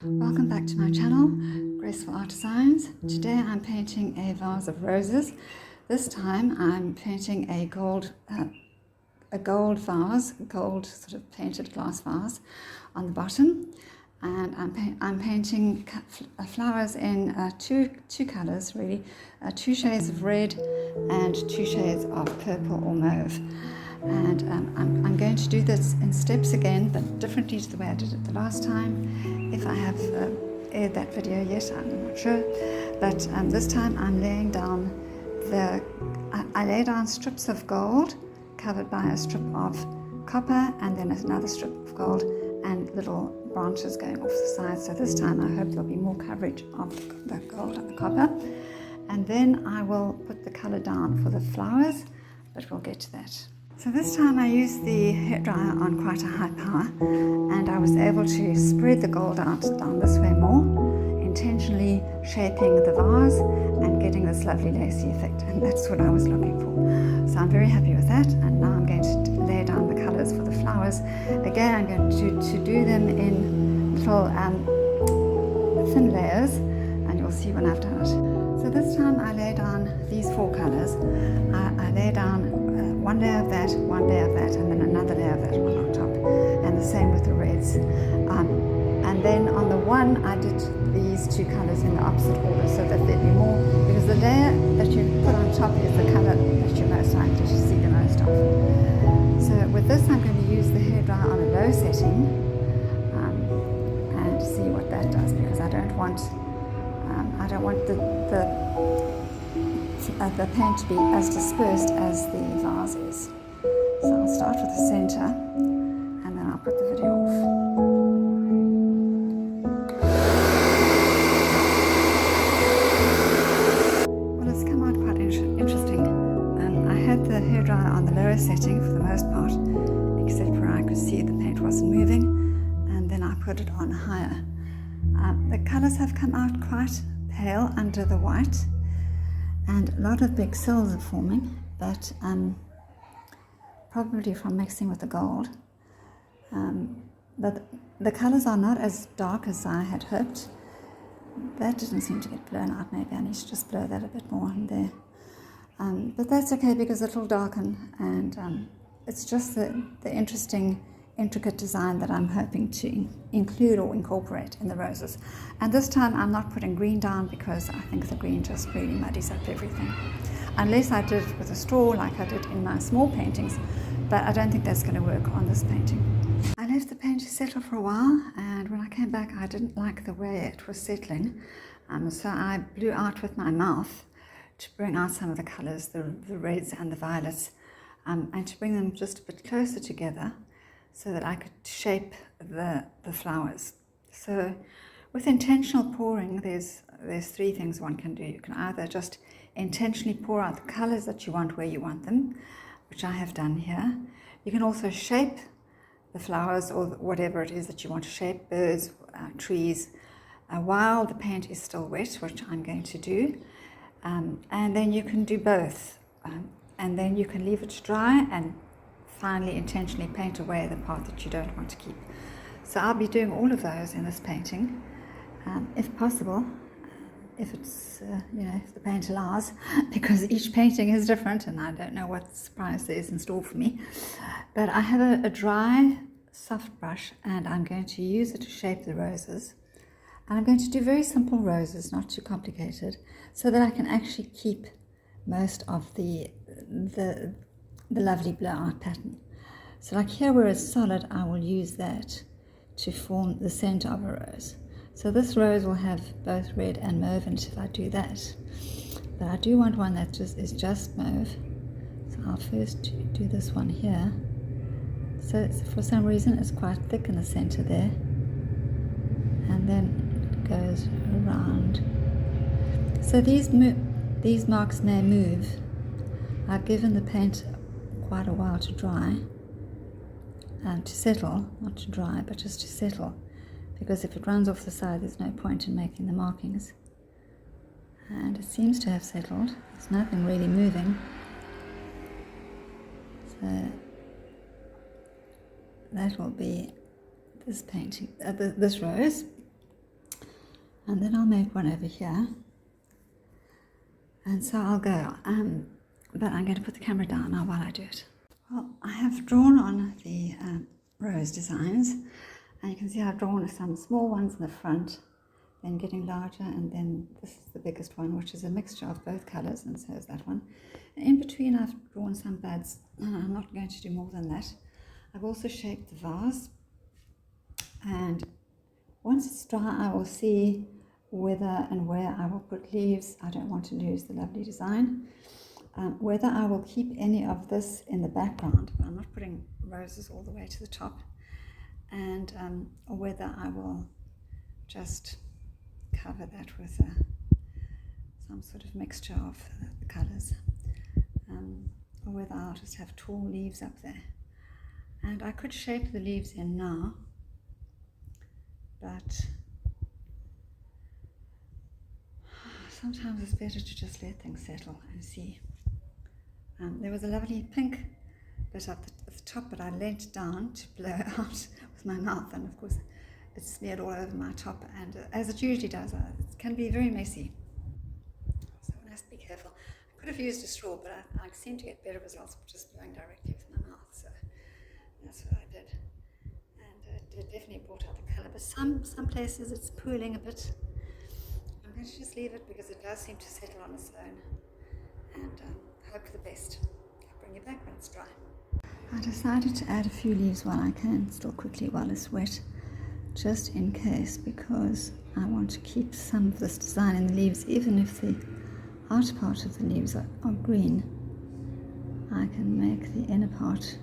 Welcome back to my channel, Graceful Art Designs. Today I'm painting a vase of roses. This time I'm painting a gold vase, gold sort of painted glass vase on the bottom, and I'm painting flowers in two colors really, two shades of red and two shades of purple or mauve. And I'm going to do this in steps again, but differently to the way I did it the last time. If I have aired that video yet, I'm not sure. But this time I'm laying down I lay down strips of gold covered by a strip of copper, and then another strip of gold and little branches going off the side. So this time I hope there'll be more coverage of the gold and the copper. And then I will put the color down for the flowers, but we'll get to that. So this time I used the hairdryer on quite a high power, and I was able to spread the gold out down this way more, intentionally shaping the vase and getting this lovely lacy effect, and that's what I was looking for. So I'm very happy with that, and now I'm going to lay down the colors for the flowers. Again, I'm going to do them in little thin layers, and you'll see when I've done it. So this time I lay down these four colors. I lay down one layer of that, one layer of that, and then another layer of that one on top, and the same with the reds. And then on the one I did these two colors in the opposite order so that there'd be more, because the layer that you put on top is the color that you're most likely to see the most of. So with this I'm going to use the hairdryer on a low setting and see what that does, because I don't want the paint to be as dispersed as the vase is. So I'll start with the center, and then I'll put the video off. Well, it's come out quite interesting. I had the hairdryer on the lower setting for the most part, except where I could see the paint wasn't moving, and then I put it on higher. The colors have come out quite pale under the white, and a lot of big cells are forming, but probably from mixing with the gold. But the colors are not as dark as I had hoped. That didn't seem to get blown out. Maybe I need to just blow that a bit more in there. But that's okay, because it'll darken, and it's just the interesting, intricate design that I'm hoping to include or incorporate in the roses. And this time I'm not putting green down, because I think the green just really muddies up everything. Unless I did it with a straw like I did in my small paintings, but I don't think that's going to work on this painting. I left the paint to settle for a while, and when I came back I didn't like the way it was settling, so I blew out with my mouth to bring out some of the colors, the reds and the violets, and to bring them just a bit closer together, so that I could shape the flowers. So with intentional pouring, there's three things one can do. You can either just intentionally pour out the colors that you want where you want them, which I have done here. You can also shape the flowers or whatever it is that you want to shape, birds, trees, while the paint is still wet, which I'm going to do. And then you can do both. And then you can leave it to dry and finally intentionally paint away the part that you don't want to keep. So I'll be doing all of those in this painting, if possible, if it's if the paint allows, because each painting is different and I don't know what surprise there is in store for me. But I have a dry soft brush, and I'm going to use it to shape the roses, and I'm going to do very simple roses, not too complicated, so that I can actually keep most of the lovely blowout pattern. So like here where it's solid, I will use that to form the center of a rose. So this rose will have both red and mauve in it if I do that. But I do want one that is just mauve. So I'll first do this one here. So for some reason it's quite thick in the center there. And then it goes around. So these marks may move. I've given the paint quite a while to dry, and to settle, not to dry, but just to settle, because if it runs off the side there's no point in making the markings. And it seems to have settled. There's nothing really moving. So that will be this painting, this rose. And then I'll make one over here. And so I'll go, but I'm going to put the camera down now while I do it. Well, I have drawn on the rose designs, and you can see I've drawn some small ones in the front, then getting larger, and then this is the biggest one, which is a mixture of both colours, and so is that one. And in between I've drawn some buds, and I'm not going to do more than that. I've also shaped the vase, and once it's dry I will see whether and where I will put leaves. I don't want to lose the lovely design. Whether I will keep any of this in the background, but I'm not putting roses all the way to the top, and or whether I will just cover that with some sort of mixture of the colours, or whether I'll just have tall leaves up there. And I could shape the leaves in now, but sometimes it's better to just let things settle and see. There was a lovely pink bit up at the top, but I leant down to blow out with my mouth, and of course it smeared all over my top, and as it usually does, it can be very messy. So one has to be careful. I could have used a straw, but I seem to get better results just blowing directly with my mouth, so that's what I did. And it definitely brought out the colour, but some places it's pooling a bit. I'm going to just leave it because it does seem to settle on its own, and hope for the best. I'll bring you back when it's dry. I decided to add a few leaves while I can, still quickly while it's wet, just in case, because I want to keep some of this design in the leaves, even if the outer part of the leaves are green. I can make the inner part,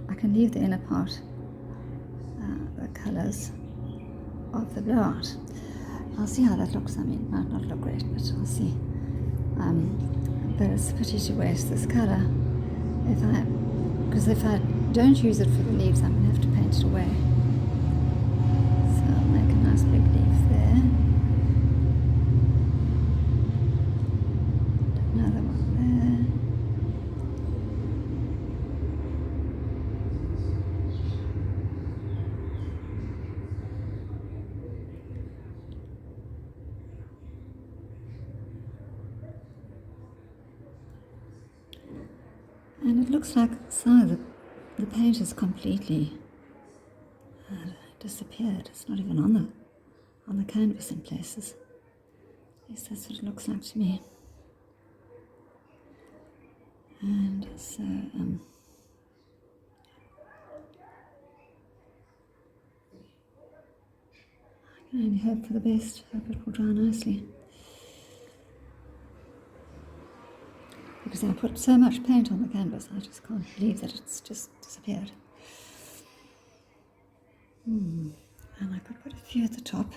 I can leave the inner part the colours of the blowout. I'll see how that looks. I mean, it might not look great, but I'll see. But it's a pity to waste this colour because if I don't use it for the leaves, I'm going to have to paint it away. So I'll make a nice big leaf there. Another one there. And it looks like some of the paint has completely disappeared. It's not even on the canvas in places. At least that's what it looks like to me. And so I can only hope for the best. Hope it will dry nicely. Because I put so much paint on the canvas, I just can't believe that it's just disappeared. And I could put a few at the top.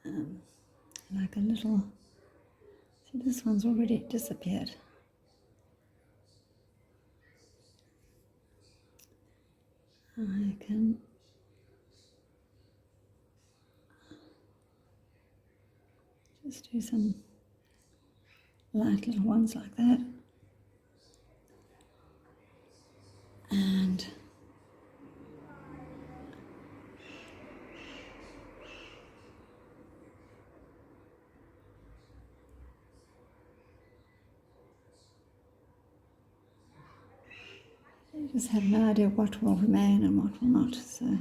Like a little, see, this one's already disappeared. I can just do some light little ones like that. And I just have no idea what will remain and what will not. So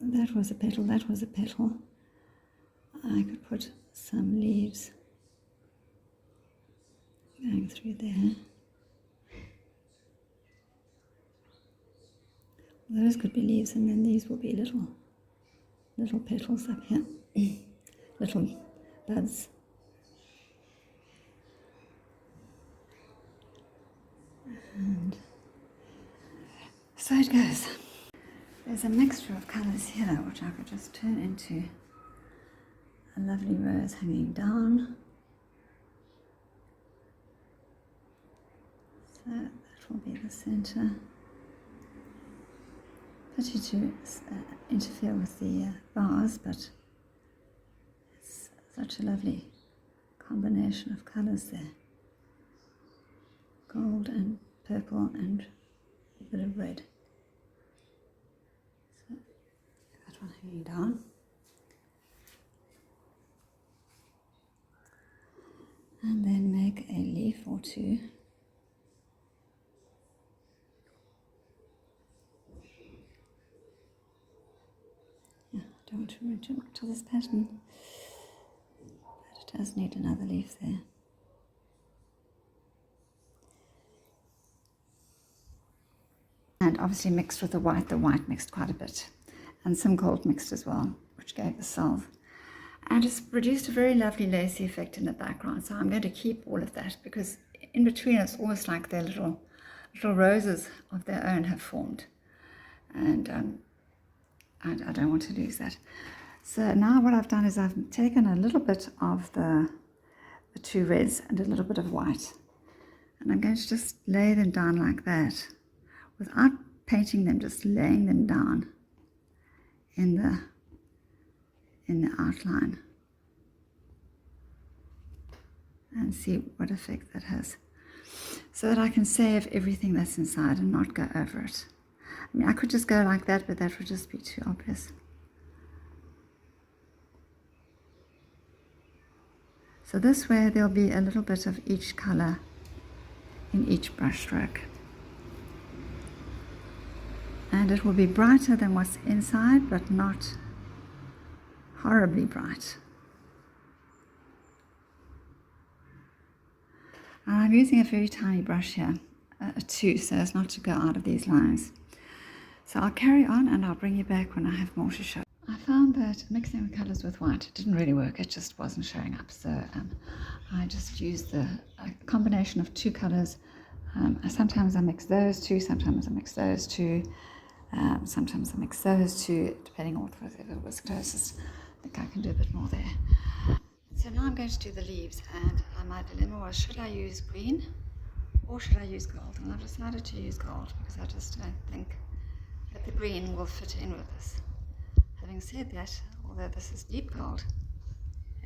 that was a petal, that was a petal. I could put some leaves going through there. Those could be leaves, and then these will be little petals up here, little buds. And so it goes. There's a mixture of colours here which I could just turn into a lovely rose hanging down. So that will be the centre. Pity to interfere with the vase, but it's such a lovely combination of colours there. Gold and purple and a bit of red. So that one hanging green down. And then make a leaf or two. Yeah, I don't want to read too much of this pattern, but it does need another leaf there. And obviously mixed with the white mixed quite a bit, and some gold mixed as well, which gave the salve. And it's produced a very lovely lacy effect in the background, so I'm going to keep all of that, because in between it's almost like their little roses of their own have formed, and I don't want to lose that. So now what I've done is I've taken a little bit of the two reds and a little bit of white, and I'm going to just lay them down like that, without painting them, just laying them down in the outline, and see what effect that has, so that I can save everything that's inside and not go over it. I mean, I could just go like that, but that would just be too obvious. So this way there'll be a little bit of each color in each brush stroke. And it will be brighter than what's inside, but not horribly bright. And I'm using a very tiny brush here, a 2, so as not to go out of these lines. So I'll carry on and I'll bring you back when I have more to show. I found that mixing the colors with white didn't really work, it just wasn't showing up. So I just used a combination of 2 colors. Sometimes I mix those 2, sometimes I mix those 2. Sometimes I mix those 2, depending on whatever was closest. I think I can do a bit more there. So now I'm going to do the leaves, and my dilemma was, should I use green or should I use gold? And I've decided to use gold because I just don't think that the green will fit in with this. Having said that, although this is deep gold,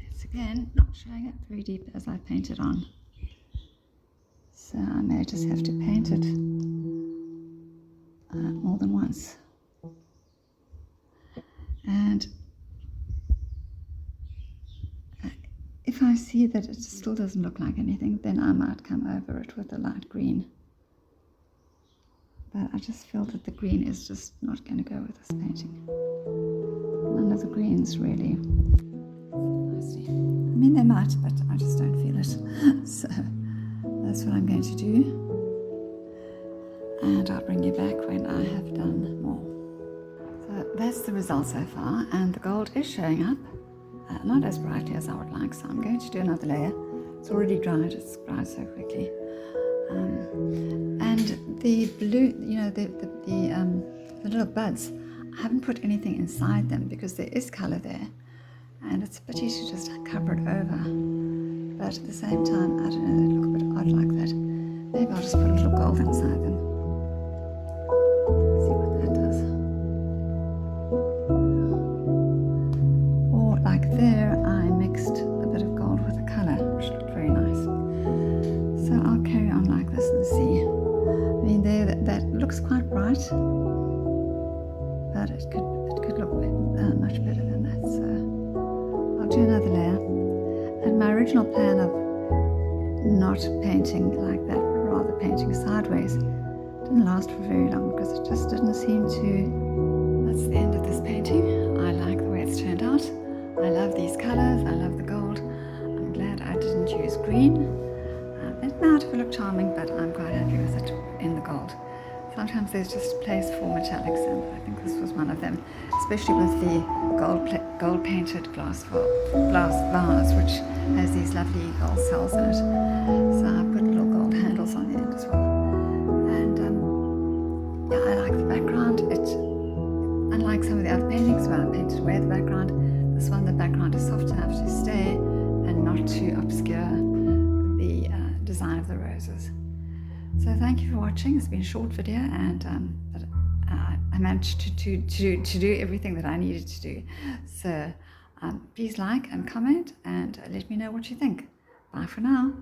it's again not showing up very deep as I painted on. So I may just have to paint it more than once. And if I see that it still doesn't look like anything, then I might come over it with a light green. But I just feel that the green is just not going to go with this painting. None of the greens really. I mean, they might, but I just don't feel it. So that's what I'm going to do. And I'll bring you back when I have done more. So that's the result so far, and the gold is showing up, not as brightly as I would like, so I'm going to do another layer. It's already dried, it's dried so quickly. And the blue, you know, the little buds, I haven't put anything inside them because there is colour there, and it's a pity to just cover it over. But at the same time, I don't know, they look a bit odd like that. Maybe I'll just put a little gold inside them. See what that does. Or like there, I mixed a bit of gold with the colour, which looked very nice. So I'll carry on like this and see. I mean, there, that looks quite bright, but it could look much better than that. So I'll do another layer. And my original plan of not painting like that, but rather painting sideways, didn't last for very long because it just didn't seem to. That's the end of this painting. I like the way it's turned out. I love these colours. I love the gold. I'm glad I didn't use green. It might have looked charming, but I'm quite happy with it in the gold. Sometimes there's just a place for metallics, and I think this was one of them, especially with the gold painted glass vase, which has these lovely gold cells in it. So I put little gold handles on the end as well. And yeah, I like the background. Unlike some of the other paintings where I painted away the background, this one the background is soft enough to stay and not to obscure the design of the roses. So thank you for watching. It's been a short video, and but I managed to do everything that I needed to do. So please like and comment and let me know what you think. Bye for now.